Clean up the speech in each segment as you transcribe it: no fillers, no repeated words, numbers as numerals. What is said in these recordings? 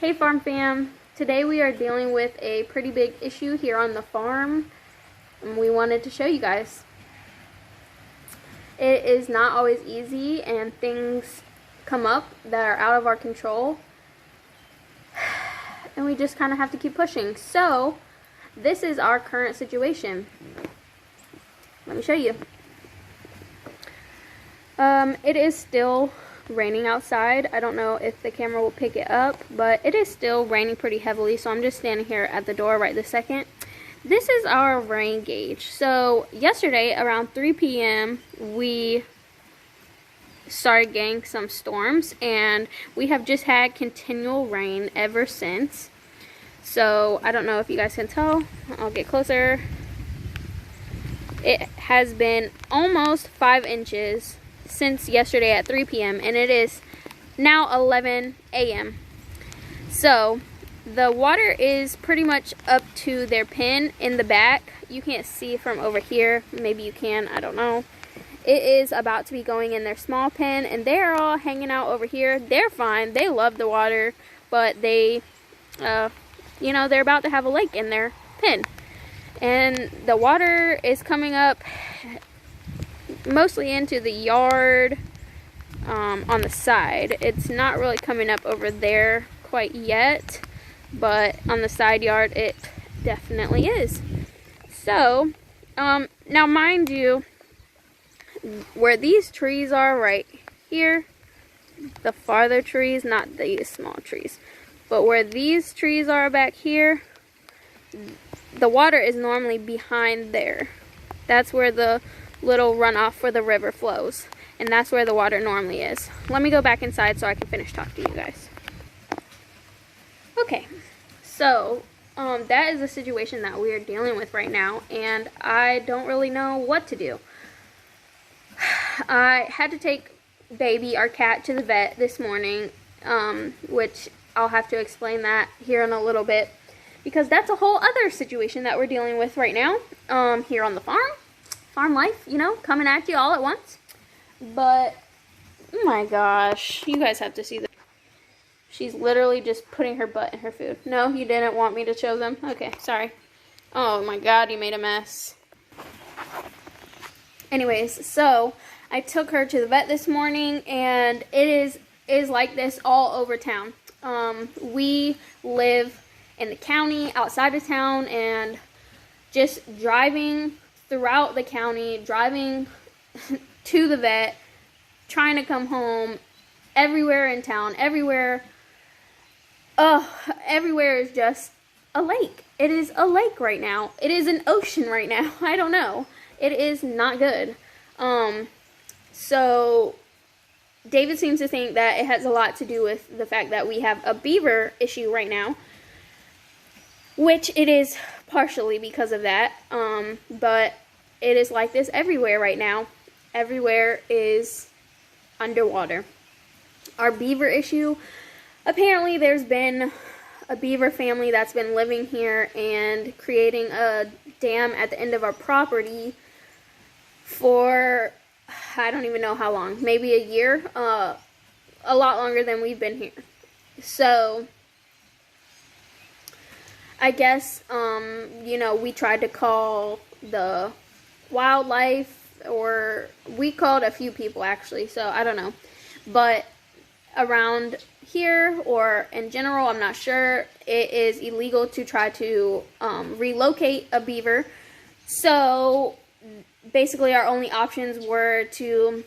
Hey farm fam, today we are dealing with a pretty big issue here on the farm and we wanted to show you guys. It is not always easy and things come up that are out of our control and we just kind of have to keep pushing. So this is our current situation. Let me show you. It is still raining outside. I don't know if the camera will pick it up, but it is still raining pretty heavily, so I'm just standing here at the door right this second. This is our rain gauge. So yesterday around 3 p.m. we started getting some storms, and we have just had continual rain ever since. So I don't know if you guys can tell. I'll get closer. It has been almost 5 inches since yesterday at 3 p.m. and it is now 11 a.m. So the water is pretty much up to their pen in the back. You can't see from over here. Maybe you can, I don't know. It is about to be going in their small pen, and they're all hanging out over here. They're fine. They love the water, but they, they're about to have a lake in their pen. And the water is coming up mostly into the yard on the side. It's not really coming up over there quite yet, but on the side yard it definitely is. So now mind you, where these trees are right here, the farther trees, not these small trees, but where these trees are back here, the water is normally behind there. That's where the little runoff for the river flows, and that's where the water normally is. Let me go back inside so I can finish talking to you guys. Okay, so that is the situation that we are dealing with right now, and I don't really know what to do. I had to take Baby, our cat, to the vet this morning, which I'll have to explain that here in a little bit, because that's a whole other situation that we're dealing with right now here on the farm. Farm life, coming at you all at once. But, oh my gosh, you guys have to see this. She's literally just putting her butt in her food. No, you didn't want me to show them? Okay, sorry. Oh my god, you made a mess. Anyways, so I took her to the vet this morning, and it is like this all over town. We live in the county, outside of town, and just driving throughout the county, driving to the vet, trying to come home, everywhere in town, everywhere is just a lake. It is a lake right now. It is an ocean right now. I don't know. It is not good. So David seems to think that it has a lot to do with the fact that we have a beaver issue right now, which it is partially because of that, but it is like this everywhere right now. Everywhere is underwater. Our beaver issue, apparently there's been a beaver family that's been living here and creating a dam at the end of our property for, I don't even know how long, maybe a year, a lot longer than we've been here. So I guess, we tried to call the wildlife, or we called a few people actually, so I don't know. But around here, or in general, I'm not sure, it is illegal to try to relocate a beaver. So basically our only options were to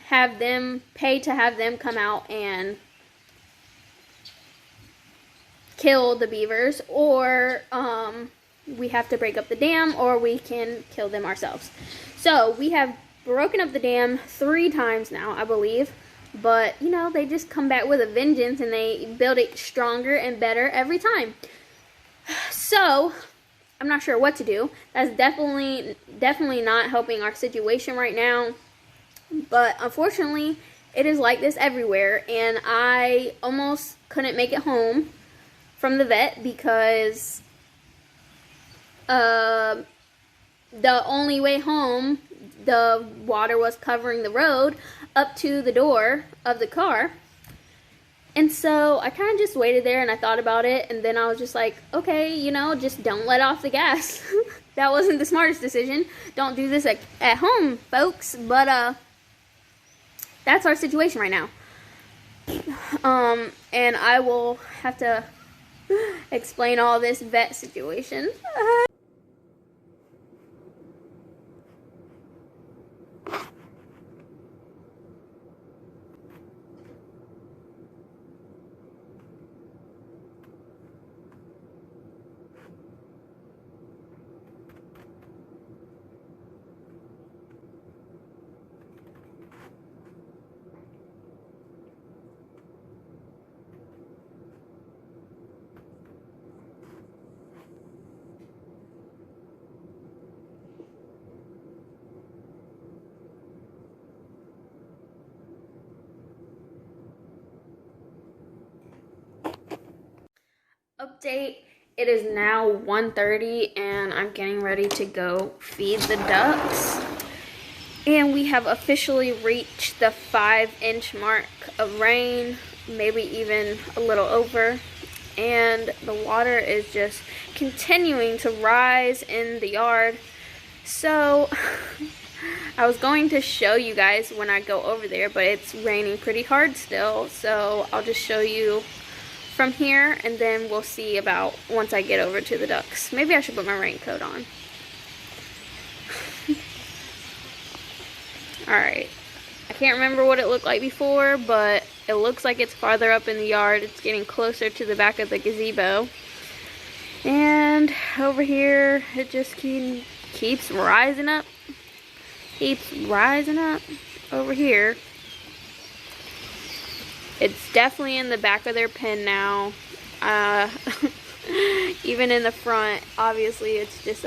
pay to have them come out and kill the beavers, or we have to break up the dam, or we can kill them ourselves. So we have broken up the dam 3 times now, I believe, but they just come back with a vengeance and they build it stronger and better every time. So I'm not sure what to do. That's definitely not helping our situation right now, but unfortunately it is like this everywhere, and I almost couldn't make it home from the vet because the only way home, the water was covering the road up to the door of the car, And so I kind of just waited there and I thought about it, and then I was just like, okay, you know, just don't let off the gas. That wasn't the smartest decision. Don't do this at home, folks. But that's our situation right now. And I will have to explain all this vet situation. Update, it is now 1:30 and I'm getting ready to go feed the ducks, and we have officially reached the 5-inch mark of rain, maybe even a little over, and the water is just continuing to rise in the yard. So I was going to show you guys when I go over there, but it's raining pretty hard still, so I'll just show you from here, and then we'll see about once I get over to the ducks. Maybe I should put my raincoat on. Alright, I can't remember what it looked like before, but it looks like it's farther up in the yard. It's getting closer to the back of the gazebo. And over here, it just keeps rising up. Keeps rising up over here. It's definitely in the back of their pen now. Even in the front, obviously it's just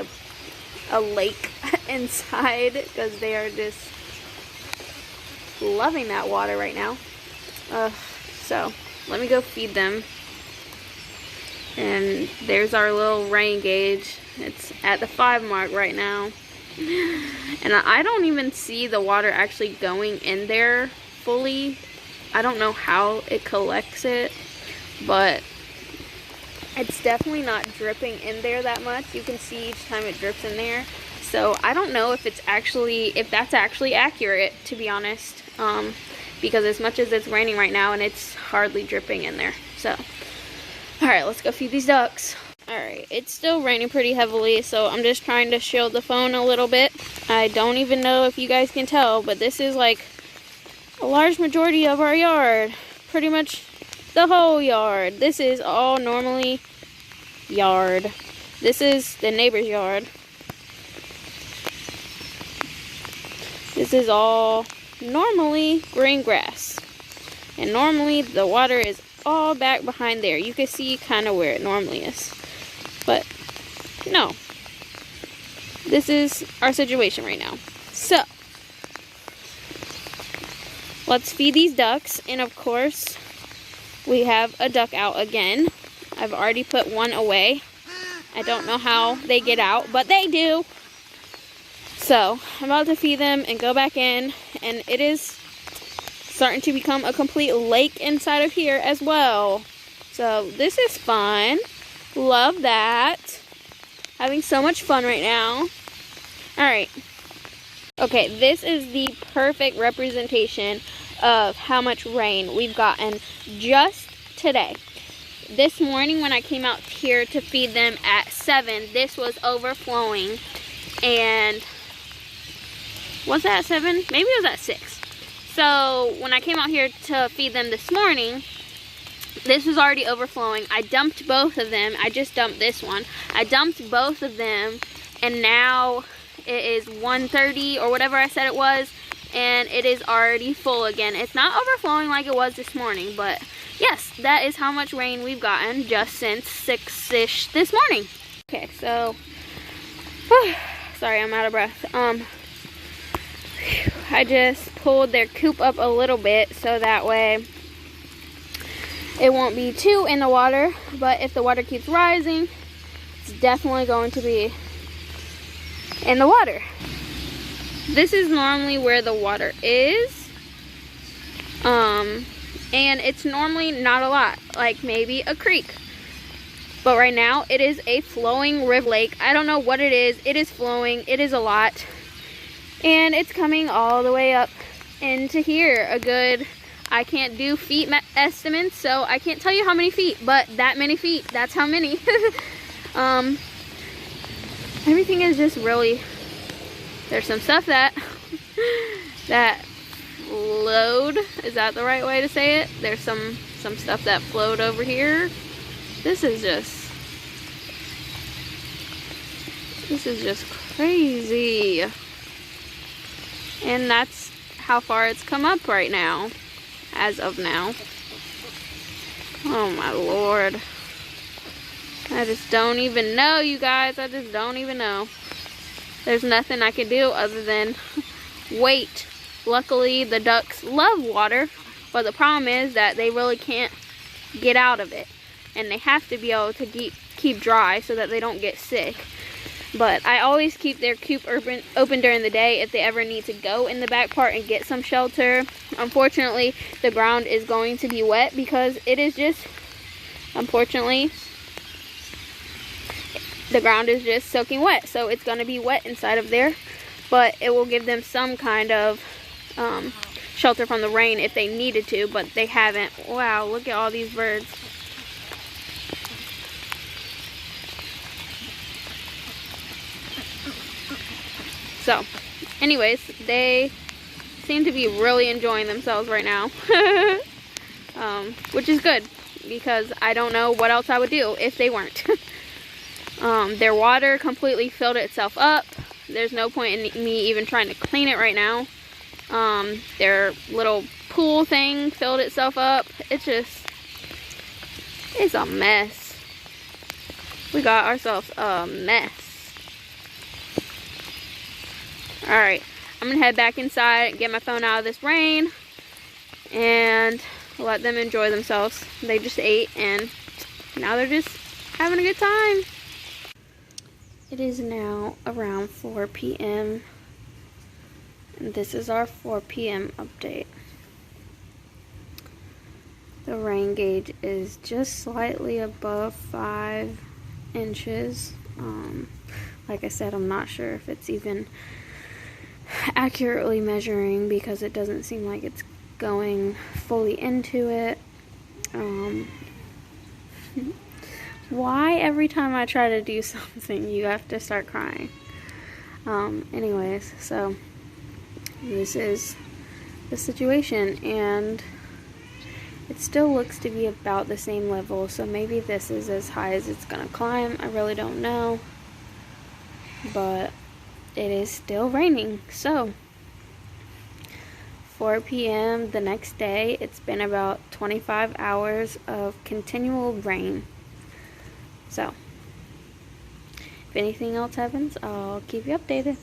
a lake inside because they are just loving that water right now. So let me go feed them. And there's our little rain gauge. It's at the 5 mark right now. And I don't even see the water actually going in there fully. I don't know how it collects it, but it's definitely not dripping in there that much. You can see each time it drips in there. So I don't know if that's actually accurate, to be honest, because as much as it's raining right now and it's hardly dripping in there. So, all right, let's go feed these ducks. All right, it's still raining pretty heavily, so I'm just trying to shield the phone a little bit. I don't even know if you guys can tell, but this is like a large majority of our yard. Pretty much the whole yard. This is all normally yard. This is the neighbor's yard. This is all normally green grass. And normally the water is all back behind there. You can see kind of where it normally is. But no. This is our situation right now. So let's feed these ducks, and of course, we have a duck out again. I've already put one away. I don't know how they get out, but they do. So, I'm about to feed them and go back in, and it is starting to become a complete lake inside of here as well. So, this is fun. Love that. Having so much fun right now. Alright. Okay, this is the perfect representation of how much rain we've gotten just today. This morning when I came out here to feed them at 7, this was overflowing. And was that at 7? Maybe it was at 6. So when I came out here to feed them this morning, this was already overflowing. I dumped both of them. I just dumped this one. I dumped both of them, and now it is 1:30 or whatever I said it was, and it is already full again. It's not overflowing like it was this morning, but yes, that is how much rain we've gotten just since 6-ish this morning. Okay, so sorry, I'm out of breath. I just pulled their coop up a little bit so that way it won't be too in the water, but if the water keeps rising, it's definitely going to be in the water. This is normally where the water is. And it's normally not a lot, like maybe a creek. But right now, it is a flowing river lake. I don't know what it is. It is flowing. It is a lot. And it's coming all the way up into here. A good, I can't do feet estimates, so I can't tell you how many feet, but that many feet, that's how many. Everything is just really, there's some stuff that flowed. Is that the right way to say it? There's some stuff that flowed over here. This is just crazy. And that's how far it's come up right now, as of now. Oh my Lord. I just don't even know, you guys. I just don't even know. There's nothing I can do other than wait. Luckily, the ducks love water, but the problem is that they really can't get out of it. And they have to be able to keep dry so that they don't get sick. But I always keep their coop open during the day if they ever need to go in the back part and get some shelter. Unfortunately, the ground is going to be wet because it is just, unfortunately, the ground is just soaking wet. So it's going to be wet inside of there. But it will give them some kind of shelter from the rain if they needed to, but they haven't. Wow, look at all these birds. So, anyways, they seem to be really enjoying themselves right now. Which is good, because I don't know what else I would do if they weren't. Their water completely filled itself up. There's no point in me even trying to clean it right now. Their little pool thing filled itself up. It's a mess. We got ourselves a mess. Alright, I'm gonna head back inside and get my phone out of this rain and let them enjoy themselves. They just ate and now they're just having a good time. It is now around 4 p.m. and this is our 4 p.m. update. The rain gauge is just slightly above 5 inches. Like I said, I'm not sure if it's even accurately measuring because it doesn't seem like it's going fully into it. Why every time I try to do something you have to start crying? Anyways, so this is the situation, and it still looks to be about the same level, so maybe this is as high as it's gonna climb. I really don't know, but it is still raining. So 4 p.m. the next day, it's been about 25 hours of continual rain. So if anything else happens, I'll keep you updated.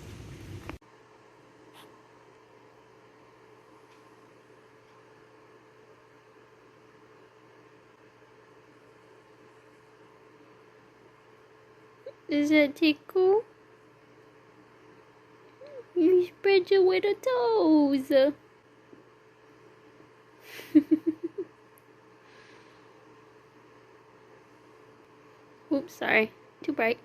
Does that tickle? You spread your little toes. Oops, sorry. Too bright.